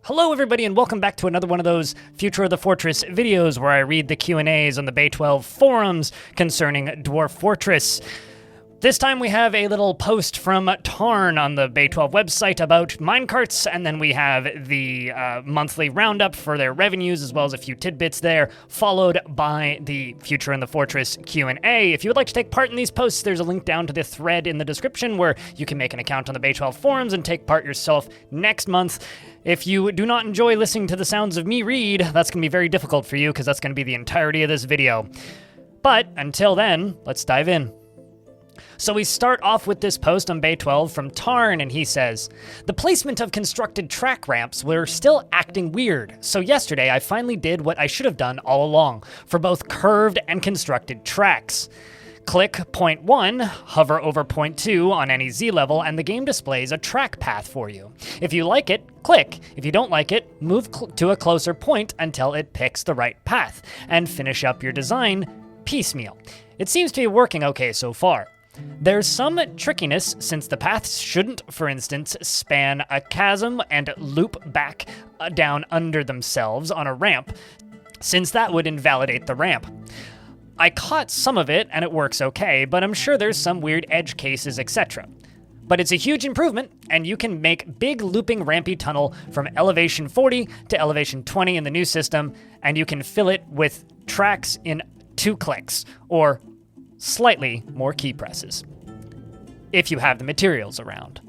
Hello everybody and welcome back to another one of those Future of the Fortress videos where I read the Q&As on the Bay 12 forums concerning Dwarf Fortress. This time we have a little post from Tavern on the Bay 12 website about Minecarts, and then we have the monthly roundup for their revenues as well as a few tidbits there, followed by the Future in the Fortress Q&A. If you would like to take part in these posts, there's a link down to the thread in the description where you can make an account on the Bay 12 forums and take part yourself next month. If you do not enjoy listening to the sounds of me read, that's going to be very difficult for you because that's going to be the entirety of this video. But until then, let's dive in. So we start off with this post on Bay 12 from Tarn, and he says, "The placement of constructed track ramps were still acting weird, so yesterday I finally did what I should have done all along, for both curved and constructed tracks. Click point 1, hover over point 2 on any Z level, and the game displays a track path for you. If you like it, click. If you don't like it, move to a closer point until it picks the right path, and finish up your design piecemeal. It seems to be working okay so far. There's some trickiness since the paths shouldn't, for instance, span a chasm and loop back down under themselves on a ramp, since that would invalidate the ramp. I caught some of it and it works okay, but I'm sure there's some weird edge cases, etc. But it's a huge improvement, and you can make big looping rampy tunnel from elevation 40 to elevation 20 in the new system, and you can fill it with tracks in 2 clicks, or slightly more key presses, if you have the materials around.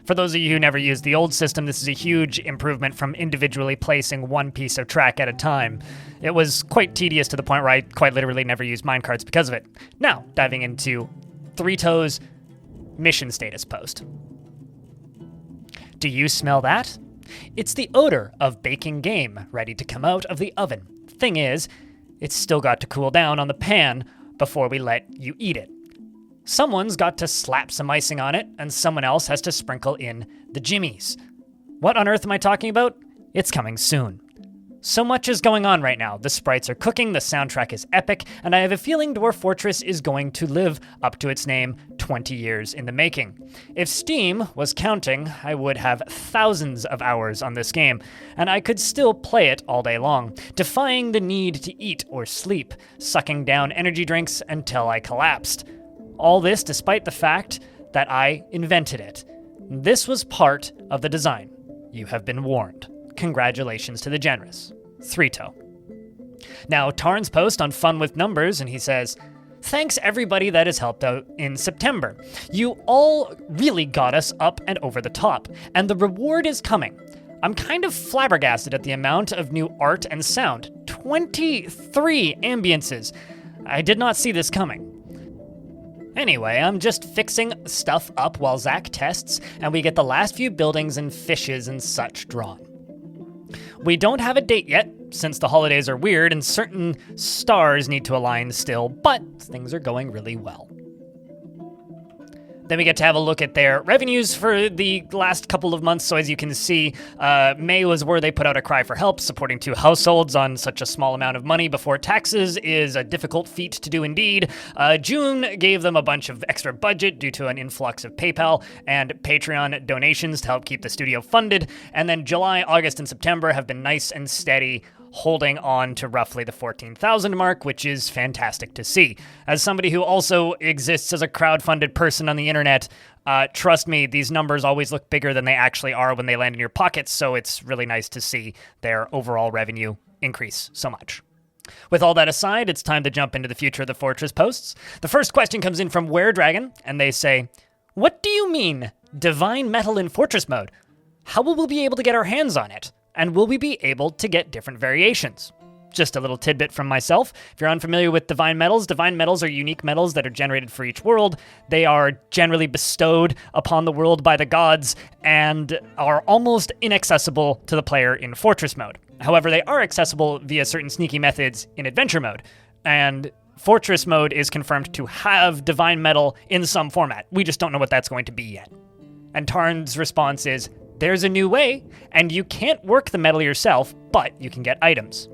For those of you who never used the old system, this is a huge improvement from individually placing one piece of track at a time. It was quite tedious to the point where I quite literally never used Minecarts because of it. Now, diving into Three Toes mission status post. Do you smell that? It's the odor of baking game ready to come out of the oven. Thing is, it's still got to cool down on the pan before we let you eat it. Someone's got to slap some icing on it, and someone else has to sprinkle in the jimmies. What on earth am I talking about? It's coming soon. So much is going on right now. The sprites are cooking, the soundtrack is epic, and I have a feeling Dwarf Fortress is going to live up to its name 20 years in the making. If Steam was counting, I would have thousands of hours on this game, and I could still play it all day long, defying the need to eat or sleep, sucking down energy drinks until I collapsed. All this despite the fact that I invented it. This was part of the design. You have been warned. Congratulations to the generous. Three Toe." Now, Tarn's post on Fun with Numbers, and he says, "Thanks everybody that has helped out in September. You all really got us up and over the top, and the reward is coming. I'm kind of flabbergasted at the amount of new art and sound. 23 ambiences. I did not see this coming. Anyway, I'm just fixing stuff up while Zach tests, and we get the last few buildings and fishes and such drawn. We don't have a date yet, since the holidays are weird and certain stars need to align still, but things are going really well." Then we get to have a look at their revenues for the last couple of months. So as you can see, May was where they put out a cry for help. Supporting 2 households on such a small amount of money before taxes is a difficult feat to do indeed. June gave them a bunch of extra budget due to an influx of PayPal and Patreon donations to help keep the studio funded. And then July, August, and September have been nice and steady, holding on to roughly the 14,000 mark, which is fantastic to see. As somebody who also exists as a crowdfunded person on the internet, trust me, these numbers always look bigger than they actually are when they land in your pockets, so it's really nice to see their overall revenue increase so much. With all that aside, it's time to jump into the Future of the Fortress posts. The first question comes in from Were Dragon, and they say, "What do you mean, divine metal in Fortress mode? How will we be able to get our hands on it? And will we be able to get different variations?" Just a little tidbit from myself. If you're unfamiliar with divine metals are unique metals that are generated for each world. They are generally bestowed upon the world by the gods and are almost inaccessible to the player in Fortress mode. However, they are accessible via certain sneaky methods in Adventure mode. And Fortress mode is confirmed to have divine metal in some format. We just don't know what that's going to be yet. And Tarn's response is, "There's a new way, and you can't work the metal yourself, but you can get items."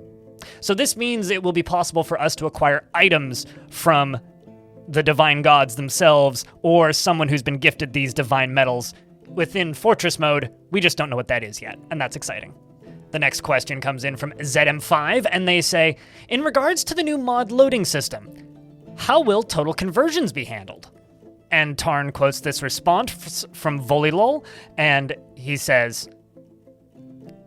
So this means it will be possible for us to acquire items from the divine gods themselves, or someone who's been gifted these divine metals within Fortress mode. We just don't know what that is yet, and that's exciting. The next question comes in from ZM5, and they say, in regards to the new mod loading system, how will total conversions be handled? And Tarn quotes this response from Volilol, and he says,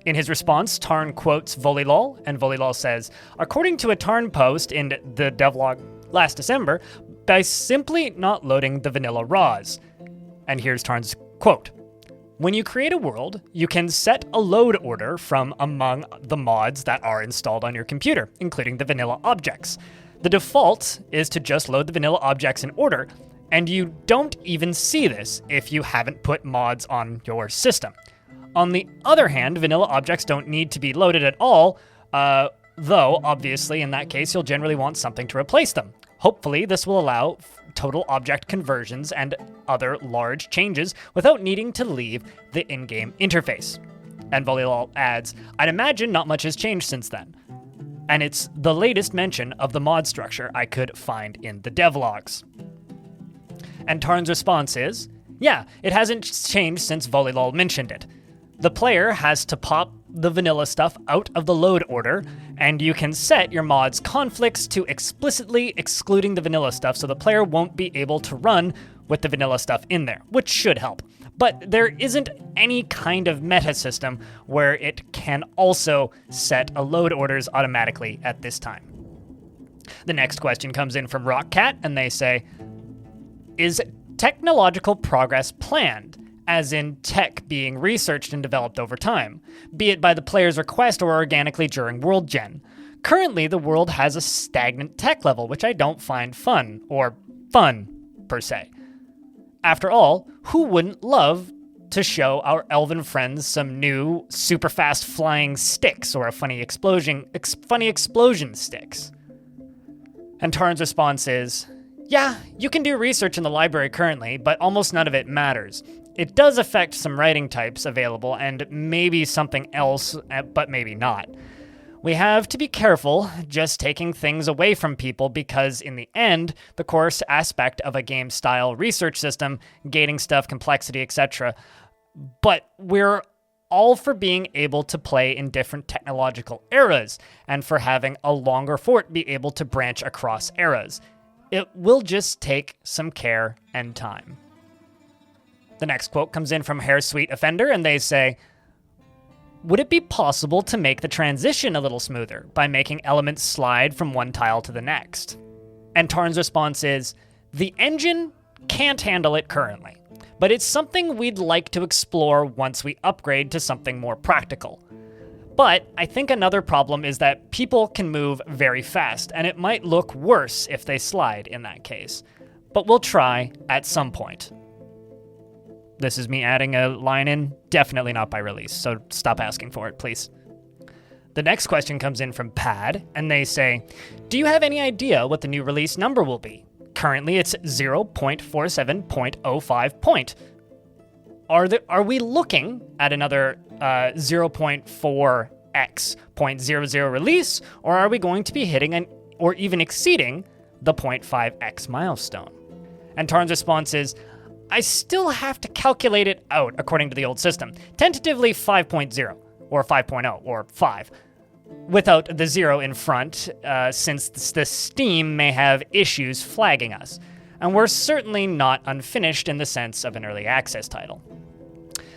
in his response, Tarn quotes Volilol, and Volilol says, according to a Tarn post in the devlog last December, by simply not loading the vanilla raws. And here's Tarn's quote. When you create a world, you can set a load order from among the mods that are installed on your computer, including the vanilla objects. The default is to just load the vanilla objects in order, and you don't even see this if you haven't put mods on your system. On the other hand, vanilla objects don't need to be loaded at all, though obviously in that case you'll generally want something to replace them. Hopefully this will allow total object conversions and other large changes without needing to leave the in-game interface. And Volilol adds, I'd imagine not much has changed since then. And it's the latest mention of the mod structure I could find in the devlogs. And Tarn's response is, yeah, it hasn't changed since Volilol mentioned it. The player has to pop the vanilla stuff out of the load order, and you can set your mod's conflicts to explicitly excluding the vanilla stuff so the player won't be able to run with the vanilla stuff in there, which should help. But there isn't any kind of meta system where it can also set a load orders automatically at this time. The next question comes in from Rockcat, and they say, is technological progress planned? As in tech being researched and developed over time, be it by the player's request or organically during World Gen. Currently, the world has a stagnant tech level, which I don't find fun, or fun, per se. After all, who wouldn't love to show our elven friends some new, super fast flying sticks or a funny explosion sticks? And Tarn's response is, yeah, you can do research in the library currently, but almost none of it matters. It does affect some writing types available and maybe something else, but maybe not. We have to be careful just taking things away from people because in the end, the core aspect of a game style research system, gating stuff, complexity, etc. But we're all for being able to play in different technological eras and for having a longer fort be able to branch across eras. It will just take some care and time. The next quote comes in from Hair Sweet Offender, and they say, would it be possible to make the transition a little smoother by making elements slide from one tile to the next? And Tarn's response is, the engine can't handle it currently, but it's something we'd like to explore once we upgrade to something more practical. But I think another problem is that people can move very fast, and it might look worse if they slide in that case. But we'll try at some point. This is me adding a line in, definitely not by release, so stop asking for it, please. The next question comes in from Pad, and they say, do you have any idea what the new release number will be? Currently, it's 0.47.05 point. Are we looking at another 0.4x 0.00 release, or are we going to be hitting or even exceeding the 0.5x milestone? And Tarn's response is, I still have to calculate it out according to the old system. Tentatively 5.0, or 5.0, or 5, without the 0 in front, since the Steam may have issues flagging us. And we're certainly not unfinished in the sense of an early access title.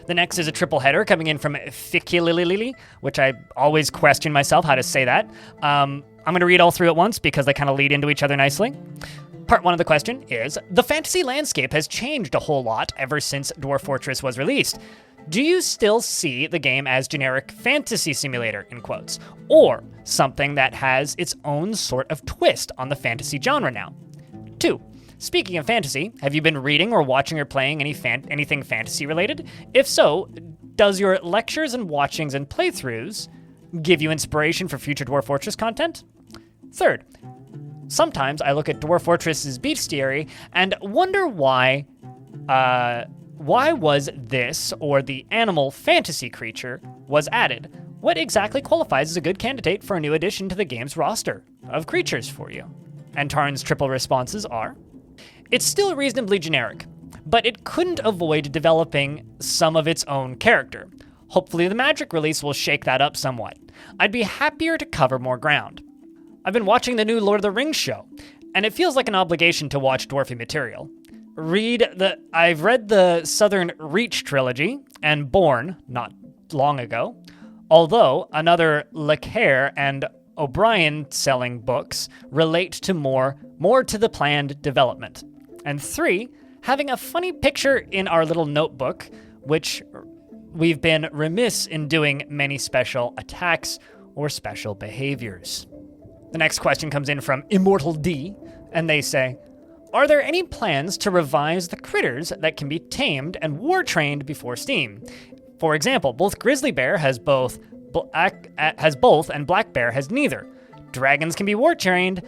The next is a triple header coming in from Fikililili, which I always question myself how to say that. I'm going to read all three at once because they kind of lead into each other nicely. Part 1 of the question is, the fantasy landscape has changed a whole lot ever since Dwarf Fortress was released. Do you still see the game as generic fantasy simulator, in quotes, or something that has its own sort of twist on the fantasy genre now? 2. Speaking of fantasy, have you been reading or watching or playing anything fantasy related? If so, does your lectures and watchings and playthroughs give you inspiration for future Dwarf Fortress content? 3rd, sometimes I look at Dwarf Fortress's bestiary and wonder why was this or the animal fantasy creature was added? What exactly qualifies as a good candidate for a new addition to the game's roster of creatures for you? And Tarn's triple responses are, it's still reasonably generic, but it couldn't avoid developing some of its own character. Hopefully the Magic release will shake that up somewhat. I'd be happier to cover more ground. I've been watching the new Lord of the Rings show, and it feels like an obligation to watch dwarfy material. I've read the Southern Reach trilogy and Born not long ago, although another LeCaire and O'Brien selling books relate to more to the planned development. And 3, having a funny picture in our little notebook, which we've been remiss in doing many special attacks or special behaviors. The next question comes in from Immortal D, and they say, are there any plans to revise the critters that can be tamed and war-trained before Steam? For example, both Grizzly Bear has both and Black Bear has neither. Dragons can be war-trained,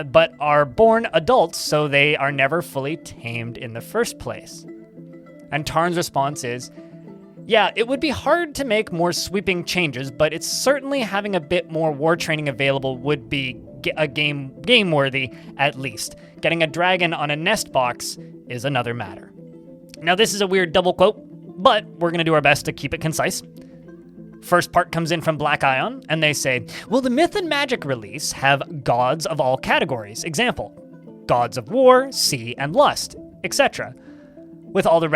but are born adults, so they are never fully tamed in the first place. And Tarn's response is, yeah, it would be hard to make more sweeping changes, but it's certainly having a bit more war training available would be a game-worthy, at least. Getting a dragon on a nest box is another matter. Now, this is a weird double quote, but we're going to do our best to keep it concise. First part comes in from Black Ion, and they say, will the Myth and Magic release have gods of all categories? Example, gods of war, sea, and lust, etc., with all the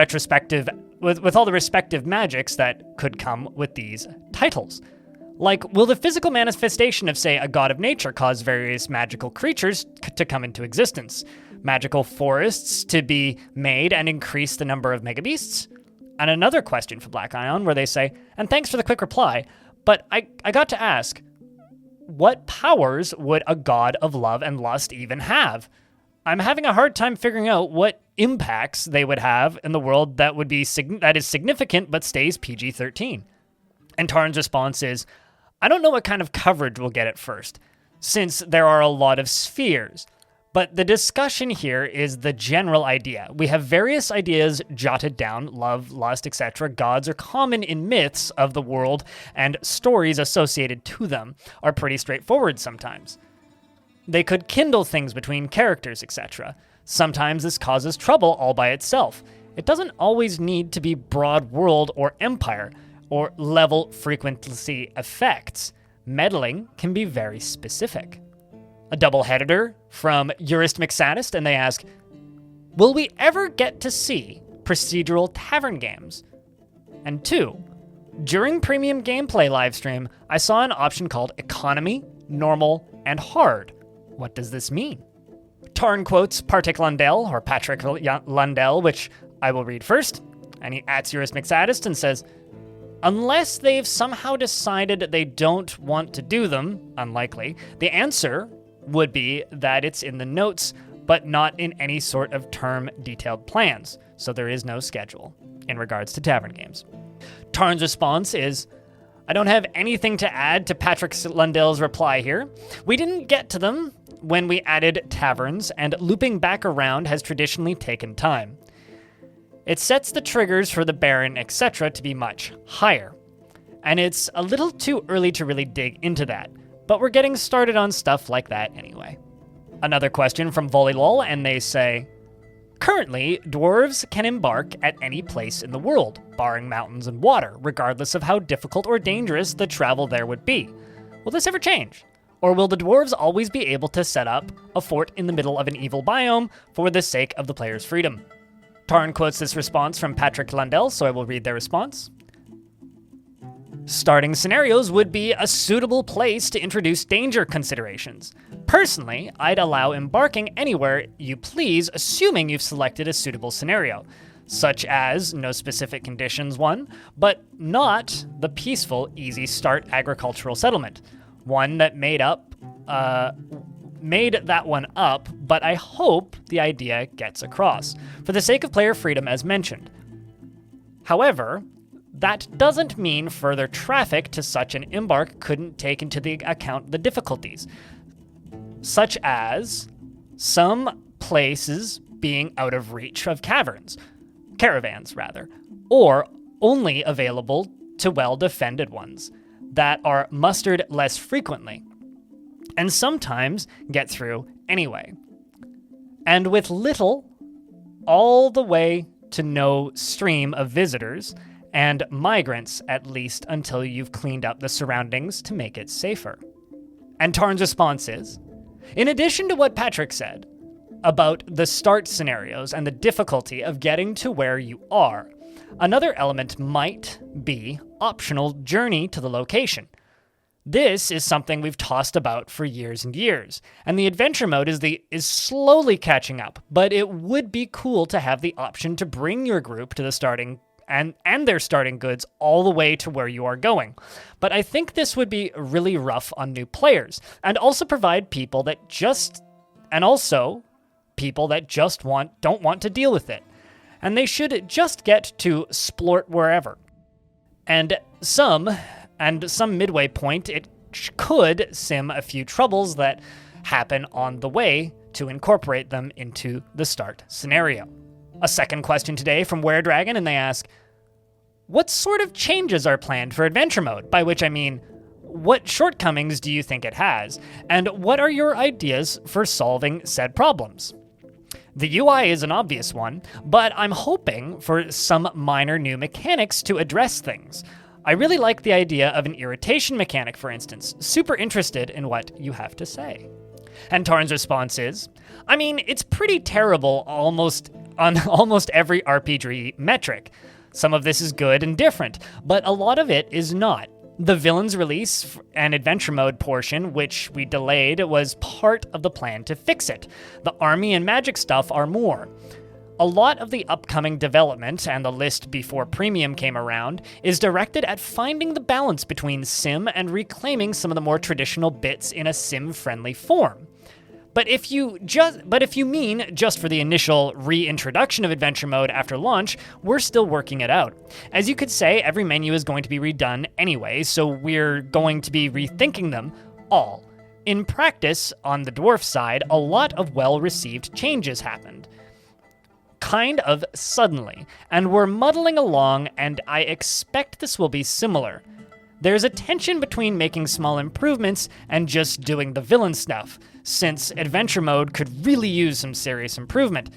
respective magics that could come with these titles. Like, will the physical manifestation of, say, a god of nature cause various magical creatures to come into existence? Magical forests to be made and increase the number of megabeasts? And another question for Black Ion where they say, and thanks for the quick reply, but I got to ask, what powers would a god of love and lust even have? I'm having a hard time figuring out what impacts they would have in the world that is significant but stays PG-13. And Tarn's response is, I don't know what kind of coverage we'll get at first, since there are a lot of spheres. But the discussion here is the general idea. We have various ideas jotted down, love, lust, etc. Gods are common in myths of the world, and stories associated to them are pretty straightforward sometimes. They could kindle things between characters, etc. Sometimes this causes trouble all by itself. It doesn't always need to be broad world or empire, or level frequency effects. Meddling can be very specific. A double-header from Jurist McSaddist, and they ask, will we ever get to see procedural tavern games? And 2, during premium gameplay livestream, I saw an option called Economy, Normal, and Hard. What does this mean? Tarn quotes Patrick Lundell, which I will read first, and he @ Jurist McSaddist and says, unless they've somehow decided they don't want to do them, unlikely, the answer would be that it's in the notes, but not in any sort of term detailed plans, so there is no schedule in regards to tavern games. Tarn's response is, I don't have anything to add to Patrick Lundell's reply here. We didn't get to them when we added taverns, and looping back around has traditionally taken time. It sets the triggers for the Baron, etc. to be much higher. And it's a little too early to really dig into that, but we're getting started on stuff like that anyway. Another question from Volleylol, and they say, currently, dwarves can embark at any place in the world, barring mountains and water, regardless of how difficult or dangerous the travel there would be. Will this ever change? Or will the dwarves always be able to set up a fort in the middle of an evil biome for the sake of the player's freedom? Tarn quotes this response from Patrick Lundell, so I will read their response. Starting scenarios would be a suitable place to introduce danger considerations. Personally, I'd allow embarking anywhere you please, assuming you've selected a suitable scenario, such as no specific conditions one, but not the peaceful, easy start agricultural settlement. One that made that one up, but I hope the idea gets across, for the sake of player freedom as mentioned. However, that doesn't mean further traffic to such an embark couldn't take into account the difficulties, such as some places being out of reach of caravans, or only available to well-defended ones that are mustered less frequently, and sometimes get through anyway. And with little all the way to no stream of visitors, and migrants, at least until you've cleaned up the surroundings to make it safer. And Tarn's response is, in addition to what Patrick said about the start scenarios and the difficulty of getting to where you are, another element might be optional journey to the location. This is something we've tossed about for years and years, and the adventure mode is slowly catching up, but it would be cool to have the option to bring your group to the starting and their starting goods all the way to where you are going. But I think this would be really rough on new players, and also provide people that just don't want to deal with it. And they should just get to splort wherever. And some midway point, it could sim a few troubles that happen on the way to incorporate them into the start scenario. A second question today from WereDragon, and they ask, what sort of changes are planned for adventure mode? By which I mean, what shortcomings do you think it has? And what are your ideas for solving said problems? The UI is an obvious one, but I'm hoping for some minor new mechanics to address things. I really like the idea of an irritation mechanic, for instance. Super interested in what you have to say. And Tarn's response is, I mean, it's pretty terrible on almost every RPG metric. Some of this is good and different, but a lot of it is not. The villain's release and adventure mode portion, which we delayed, was part of the plan to fix it. The army and magic stuff are more. A lot of the upcoming development, and the list before Premium came around, is directed at finding the balance between sim and reclaiming some of the more traditional bits in a sim-friendly form. But if you mean just for the initial reintroduction of adventure mode after launch, we're still working it out. As you could say, every menu is going to be redone anyway, so we're going to be rethinking them all. In practice, on the dwarf side, a lot of well-received changes happened. Kind of suddenly, and we're muddling along, and I expect this will be similar. There's a tension between making small improvements and just doing the villain stuff, since adventure mode could really use some serious improvement.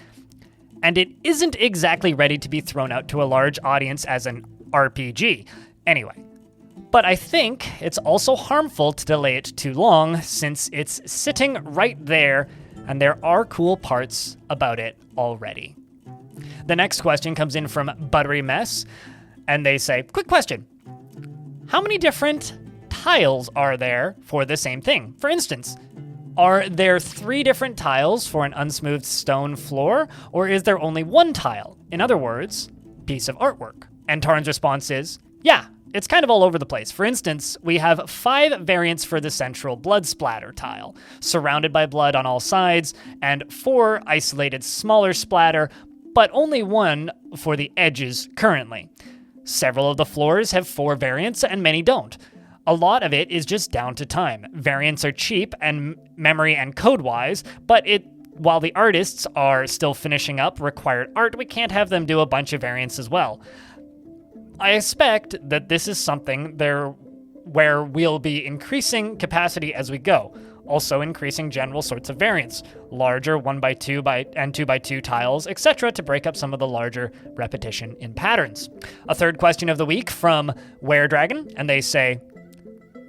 And it isn't exactly ready to be thrown out to a large audience as an RPG. Anyway. But I think it's also harmful to delay it too long, since it's sitting right there, and there are cool parts about it already. The next question comes in from Buttery Mess, and they say, quick question. How many different tiles are there for the same thing? For instance, are there 3 different tiles for an unsmoothed stone floor, or is there only 1 tile? In other words, piece of artwork. And Tarn's response is, yeah, it's kind of all over the place. For instance, we have 5 variants for the central blood splatter tile, surrounded by blood on all sides, and 4 isolated smaller splatter, but only 1 for the edges currently. Several of the floors have 4 variants and many don't. A lot of it is just down to time. Variants are cheap and memory and code-wise, but while the artists are still finishing up required art, we can't have them do a bunch of variants as well. I expect that this is something where we'll be increasing capacity as we go, also increasing general sorts of variants, larger 1x2 and 2x2 tiles, etc. to break up some of the larger repetition in patterns. A third question of the week from WereDragon, and they say,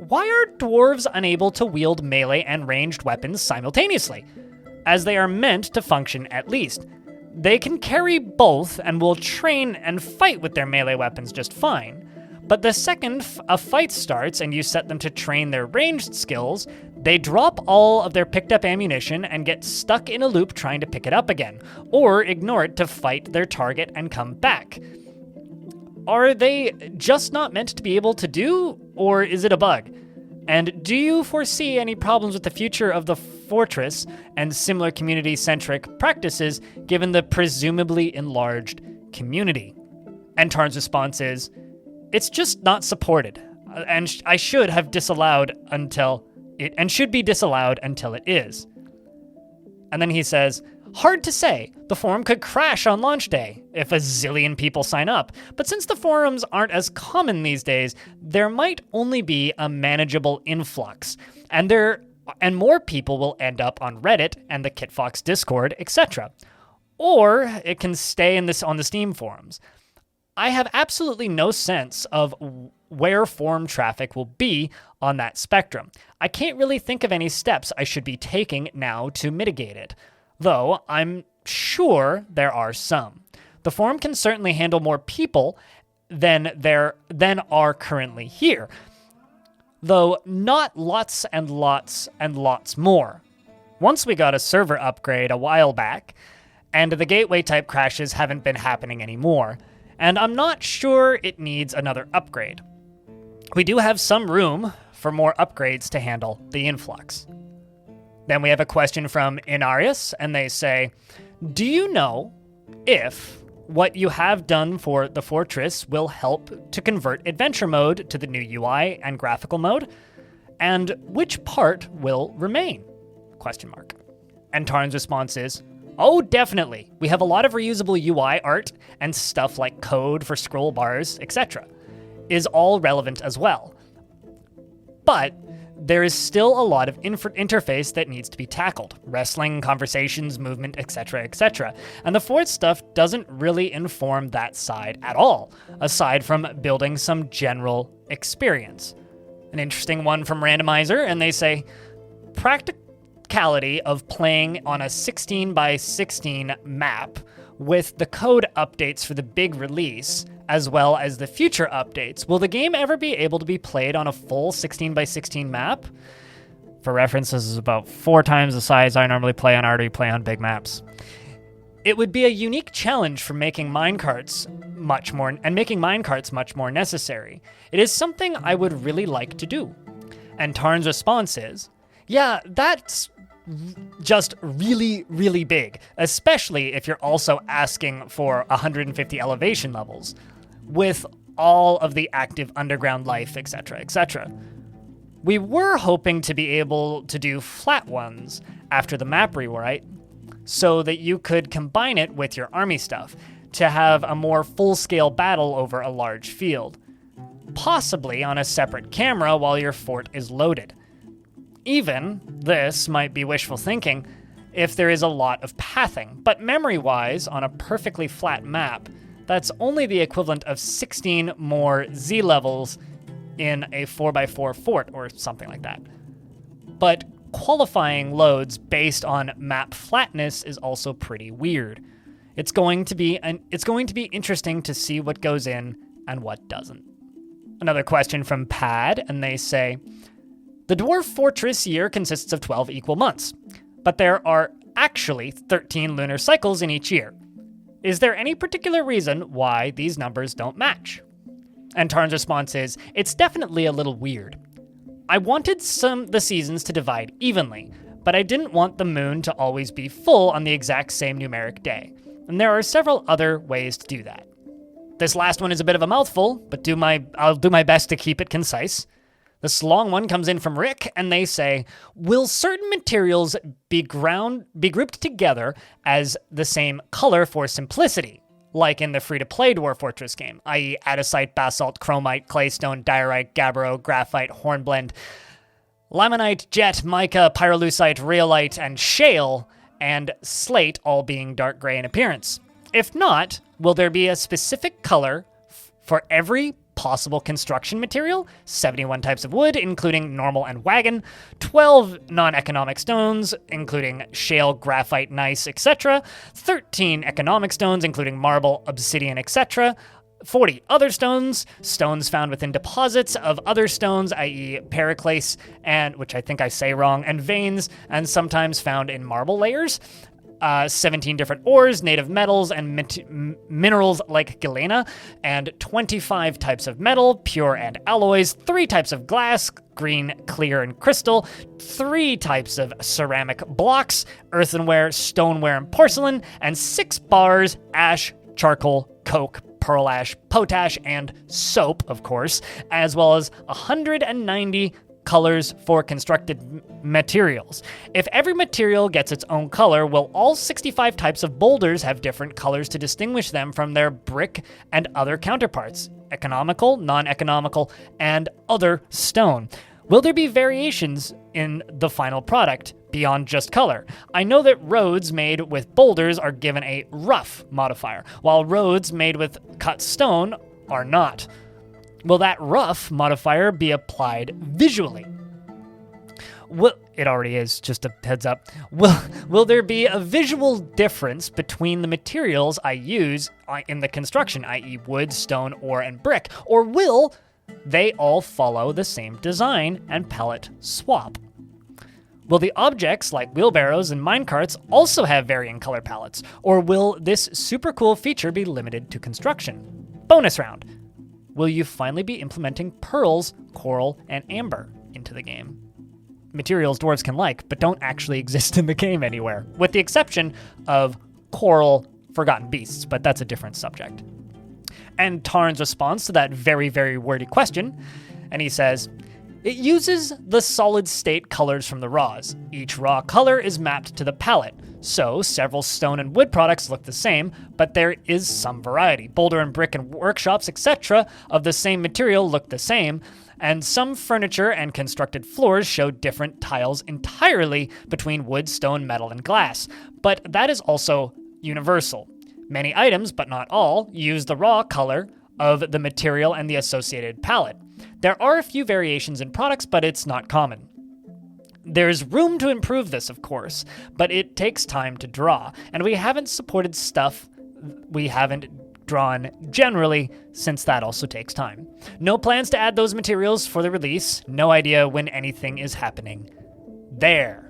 why are dwarves unable to wield melee and ranged weapons simultaneously? As they are meant to function at least. They can carry both and will train and fight with their melee weapons just fine. But the second a fight starts and you set them to train their ranged skills, they drop all of their picked up ammunition and get stuck in a loop trying to pick it up again, or ignore it to fight their target and come back. Are they just not meant to be able to do, or is it a bug? And do you foresee any problems with the future of the fortress and similar community-centric practices given the presumably enlarged community? And Tarn's response is, it's just not supported, and I should have disallowed until it, and should be disallowed until it is. And then he says, hard to say. The forum could crash on launch day if a zillion people sign up. But since the forums aren't as common these days, there might only be a manageable influx. And more people will end up on Reddit and the KitFox Discord, etc. Or it can stay on the Steam forums. I have absolutely no sense of where forum traffic will be on that spectrum. I can't really think of any steps I should be taking now to mitigate it, though I'm sure there are some. The forum can certainly handle more people than are currently here, though not lots and lots and lots more. Once we got a server upgrade a while back, and the gateway type crashes haven't been happening anymore, and I'm not sure it needs another upgrade. We do have some room for more upgrades to handle the influx. Then we have a question from Inarius, and they say, do you know if what you have done for the fortress will help to convert adventure mode to the new UI and graphical mode? And which part will remain? ? And Tarn's response is, oh, definitely. We have a lot of reusable UI art and stuff like code for scroll bars, etc. is all relevant as well. But there is still a lot of interface that needs to be tackled. Wrestling, conversations, movement, etc., etc. And the fort stuff doesn't really inform that side at all, aside from building some general experience. An interesting one from Randomizer, and they say, practicality of playing on a 16 by 16 map with the code updates for the big release, as well as the future updates. Will the game ever be able to be played on a full 16 by 16 map? For reference, this is about 4 times the size I normally play on. I already play on big maps. It would be a unique challenge for making minecarts much more necessary. It is something I would really like to do. And Tarn's response is, yeah, that's just really, really big, especially if you're also asking for 150 elevation levels with all of the active underground life, etc., etc. We were hoping to be able to do flat ones after the map rewrite so that you could combine it with your army stuff to have a more full-scale battle over a large field, possibly on a separate camera while your fort is loaded. Even, this might be wishful thinking, if there is a lot of pathing, but memory-wise, on a perfectly flat map, that's only the equivalent of 16 more Z levels in a 4x4 fort, or something like that. But qualifying loads based on map flatness is also pretty weird. It's going to be interesting to see what goes in and what doesn't. Another question from Pad, and they say, the Dwarf Fortress year consists of 12 equal months, but there are actually 13 lunar cycles in each year. Is there any particular reason why these numbers don't match? And Tarn's response is, it's definitely a little weird. I wanted the seasons to divide evenly, but I didn't want the moon to always be full on the exact same numeric day, and there are several other ways to do that. This last one is a bit of a mouthful, but I'll do my best to keep it concise. This long one comes in from Rick, and they say, will certain materials be grouped together as the same color for simplicity, like in the free-to-play Dwarf Fortress game, i.e. andesite, basalt, chromite, claystone, diorite, gabbro, graphite, hornblende, limonite, jet, mica, pyrolusite, rhyolite, and shale, and slate all being dark gray in appearance? If not, will there be a specific color for every possible construction material? 71 types of wood, including normal and wagon, 12 non-economic stones, including shale, graphite, gneiss, etc., 13 economic stones, including marble, obsidian, etc., 40 other stones found within deposits of other stones, i.e. periclase, and which I think I say wrong, and veins, and sometimes found in marble layers. 17 different ores, native metals, and minerals like galena, and 25 types of metal, pure and alloys, 3 types of glass, green, clear, and crystal, 3 types of ceramic blocks, earthenware, stoneware, and porcelain, and 6 bars, ash, charcoal, coke, pearl ash, potash, and soap, of course, as well as 190 colors for constructed materials. If every material gets its own color, will all 65 types of boulders have different colors to distinguish them from their brick and other counterparts? Economical, non-economical, and other stone. Will there be variations in the final product beyond just color. I know that roads made with boulders are given a rough modifier, while roads made with cut stone are not. Will that rough modifier be applied visually? Well, it already is, just a heads up. Will there be a visual difference between the materials I use in the construction, i.e. wood, stone, ore, and brick? Or will they all follow the same design and palette swap? Will the objects like wheelbarrows and minecarts also have varying color palettes? Or will this super cool feature be limited to construction? Bonus round. Will you finally be implementing pearls, coral, and amber into the game? Materials dwarves can like, but don't actually exist in the game anywhere, with the exception of coral forgotten beasts, but that's a different subject. And Tarn's response to that very, very wordy question, and he says, it uses the solid state colors from the raws. Each raw color is mapped to the palette, so several stone and wood products look the same, but there is some variety. Boulder and brick and workshops, etc. of the same material look the same, and some furniture and constructed floors show different tiles entirely between wood, stone, metal, and glass. But that is also universal. Many items, but not all, use the raw color of the material and the associated palette. There are a few variations in products, but it's not common. There's room to improve this, of course, but it takes time to draw, and we haven't supported stuff we haven't drawn generally, since that also takes time. No plans to add those materials for the release, no idea when anything is happening there.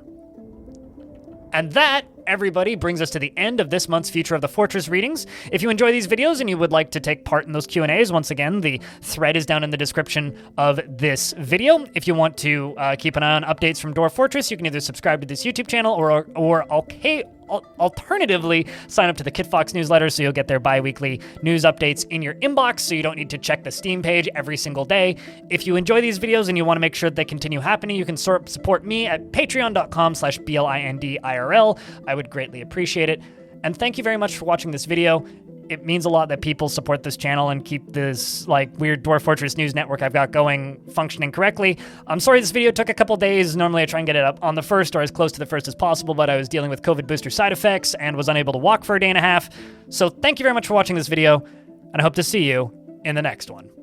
And that, everybody, brings us to the end of this month's Future of the Fortress readings. If you enjoy these videos and you would like to take part in those Q&As, once again, the thread is down in the description of this video. If you want to keep an eye on updates from Dwarf Fortress, you can either subscribe to this YouTube channel or alternatively sign up to the KitFox newsletter so you'll get their bi-weekly news updates in your inbox so you don't need to check the Steam page every single day. If you enjoy these videos and you want to make sure that they continue happening, you can support me at patreon.com/BLINDIRL. I would greatly appreciate it. And thank you very much for watching this video. It means a lot that people support this channel and keep this weird Dwarf Fortress news network I've got going functioning correctly. I'm sorry this video took a couple days. Normally I try and get it up on the 1st or as close to the 1st as possible, but I was dealing with COVID booster side effects and was unable to walk for a day and a half. So thank you very much for watching this video, and I hope to see you in the next one.